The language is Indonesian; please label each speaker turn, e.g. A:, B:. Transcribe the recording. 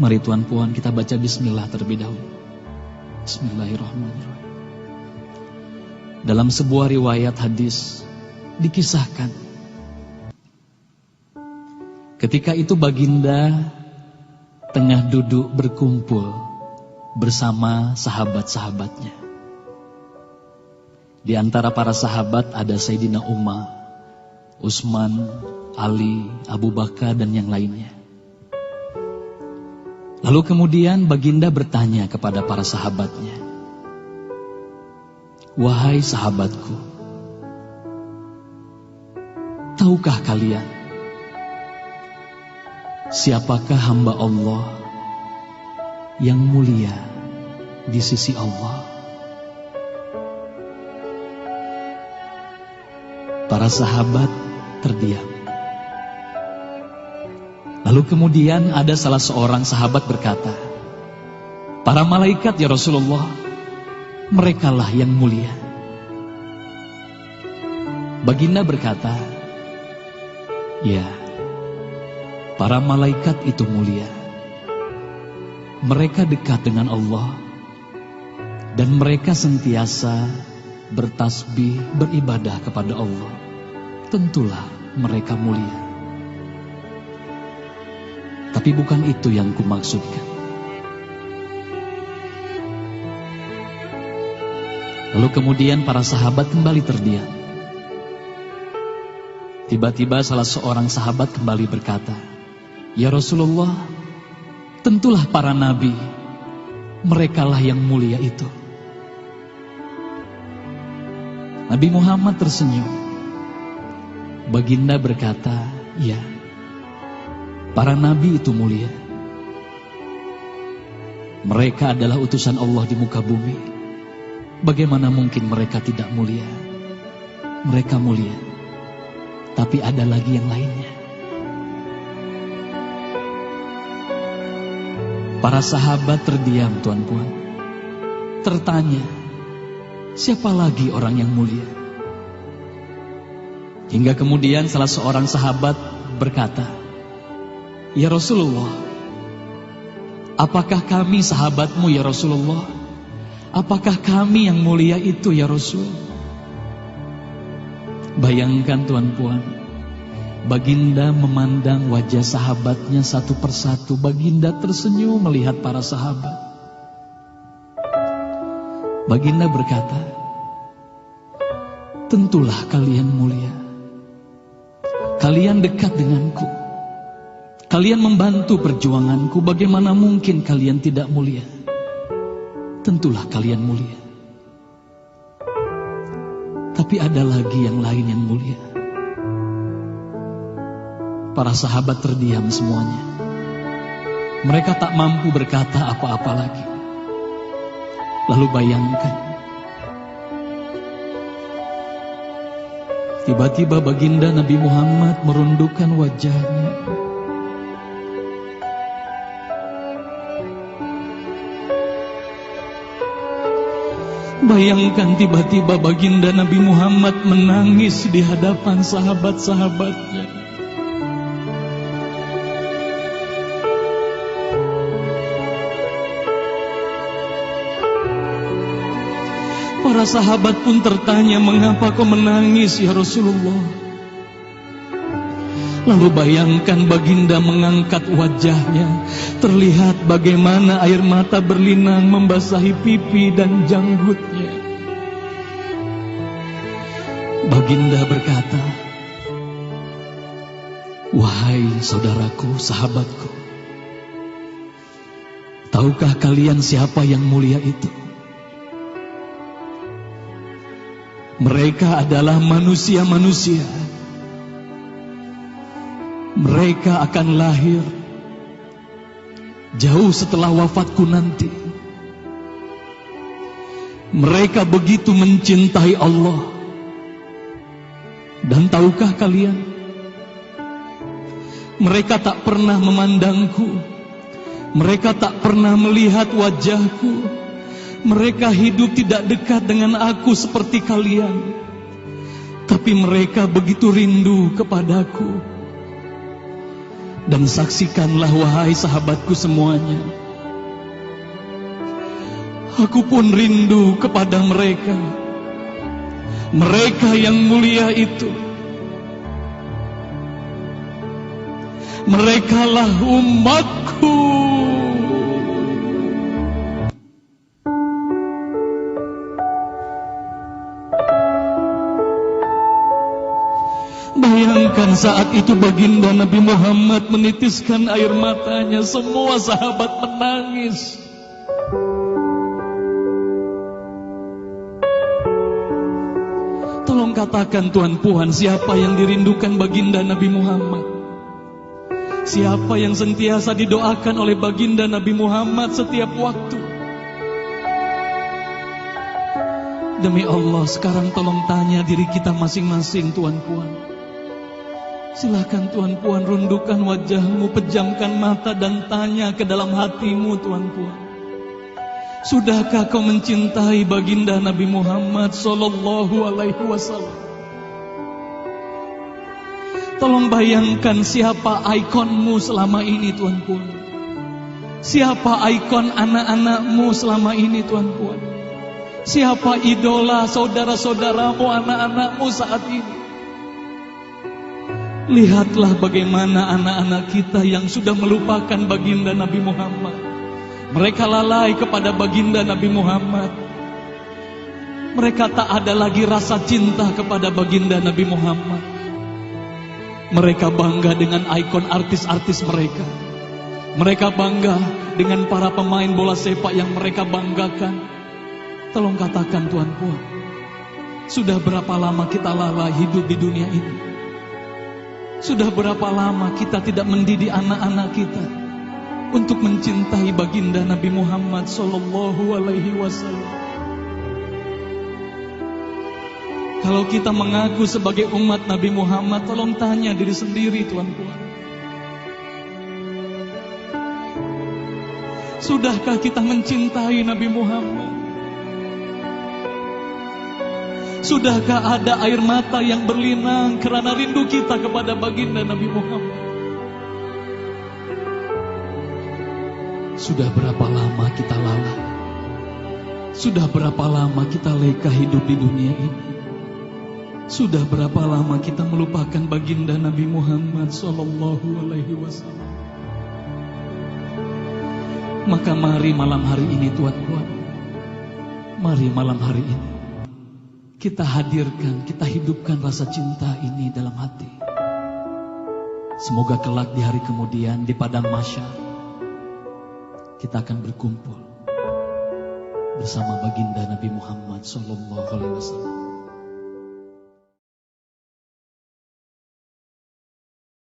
A: Mari Tuan Puan kita baca bismillah terlebih dahulu. Bismillahirrahmanirrahim. Dalam sebuah riwayat hadis dikisahkan, ketika itu baginda tengah duduk berkumpul bersama sahabat-sahabatnya. Di antara para sahabat ada Sayyidina Umar, Utsman, Ali, Abu Bakar dan yang lainnya. Lalu kemudian baginda bertanya kepada para sahabatnya, "Wahai sahabatku, tahukah kalian siapakah hamba Allah yang mulia di sisi Allah?" Para sahabat terdiam. Lalu kemudian ada salah seorang sahabat berkata, "Para malaikat ya Rasulullah, merekalah yang mulia." Baginda berkata, "Ya, para malaikat itu mulia. Mereka dekat dengan Allah dan mereka sentiasa bertasbih, beribadah kepada Allah. Tentulah mereka mulia. Tapi bukan itu yang kumaksudkan." Lalu kemudian para sahabat kembali terdiam. Tiba-tiba salah seorang sahabat kembali berkata, "Ya Rasulullah, tentulah para nabi, merekalah yang mulia itu." Nabi Muhammad tersenyum. Baginda berkata, "Ya, para nabi itu mulia. Mereka adalah utusan Allah di muka bumi. Bagaimana mungkin mereka tidak mulia? Mereka mulia. Tapi ada lagi yang lainnya." Para sahabat terdiam, Tuan Puan. Tertanya, siapa lagi orang yang mulia? Hingga kemudian salah seorang sahabat berkata, "Ya Rasulullah, apakah kami sahabatmu ya Rasulullah? Apakah kami yang mulia itu ya Rasul?" Bayangkan Tuan Puan, baginda memandang wajah sahabatnya satu persatu. Baginda tersenyum melihat para sahabat. Baginda berkata, "Tentulah kalian mulia. Kalian dekat denganku. Kalian membantu perjuanganku. Bagaimana mungkin kalian tidak mulia? Tentulah kalian mulia. Tapi ada lagi yang lain yang mulia." Para sahabat terdiam semuanya. Mereka tak mampu berkata apa-apa lagi. Lalu bayangkan, tiba-tiba baginda Nabi Muhammad merundukkan wajahnya. Bayangkan tiba-tiba baginda Nabi Muhammad menangis di hadapan sahabat-sahabatnya. Para sahabat pun tertanya, "Mengapa kau menangis ya Rasulullah?" Lalu bayangkan baginda mengangkat wajahnya. Terlihat bagaimana air mata berlinang membasahi pipi dan janggutnya. Baginda berkata, "Wahai saudaraku, sahabatku, tahukah kalian siapa yang mulia itu? Mereka adalah manusia-manusia. Mereka akan lahir jauh setelah wafatku nanti. Mereka begitu mencintai Allah. Dan tahukah kalian, mereka tak pernah memandangku. Mereka tak pernah melihat wajahku. Mereka hidup tidak dekat dengan aku seperti kalian. Tapi mereka begitu rindu kepadaku. Dan saksikanlah wahai sahabatku semuanya, aku pun rindu kepada mereka, mereka yang mulia itu. Merekalah umatku. Bayangkan saat itu baginda Nabi Muhammad menitiskan air matanya, semua sahabat menangis. Tolong katakan Tuan Puan, siapa yang dirindukan baginda Nabi Muhammad? Siapa yang sentiasa didoakan oleh baginda Nabi Muhammad setiap waktu? Demi Allah, sekarang tolong tanya diri kita masing-masing, Tuan Puan. Silakan Tuan Puan, rundukkan wajahmu, pejamkan mata dan tanya ke dalam hatimu, Tuan Puan. Sudahkah kau mencintai baginda Nabi Muhammad sallallahu alaihi wasallam? Tolong bayangkan siapa ikonmu selama ini, Tuan Puan. Siapa ikon anak-anakmu selama ini, Tuan Puan. Siapa idola saudara-saudaramu, anak-anakmu saat ini. Lihatlah bagaimana anak-anak kita yang sudah melupakan baginda Nabi Muhammad. Mereka lalai kepada baginda Nabi Muhammad. Mereka tak ada lagi rasa cinta kepada baginda Nabi Muhammad. Mereka bangga dengan ikon artis-artis mereka. Mereka bangga dengan para pemain bola sepak yang mereka banggakan. Tolong katakan Tuan Puan, sudah berapa lama kita lalai hidup di dunia ini? Sudah berapa lama kita tidak mendidik anak-anak kita untuk mencintai baginda Nabi Muhammad sallallahu alaihi wasallam? Kalau kita mengaku sebagai umat Nabi Muhammad, tolong tanya diri sendiri, Tuan Puan. Sudahkah kita mencintai Nabi Muhammad? Sudahkah ada air mata yang berlinang karena rindu kita kepada baginda Nabi Muhammad? Sudah berapa lama kita lalai? Sudah berapa lama kita leka hidup di dunia ini? Sudah berapa lama kita melupakan baginda Nabi Muhammad sallallahu alaihi wasallam? Maka mari malam hari ini, Tuan Puan, mari malam hari ini kita hadirkan, kita hidupkan rasa cinta ini dalam hati. Semoga kelak di hari kemudian di padang mahsyar kita akan berkumpul bersama baginda Nabi Muhammad sallallahu alaihi wasallam.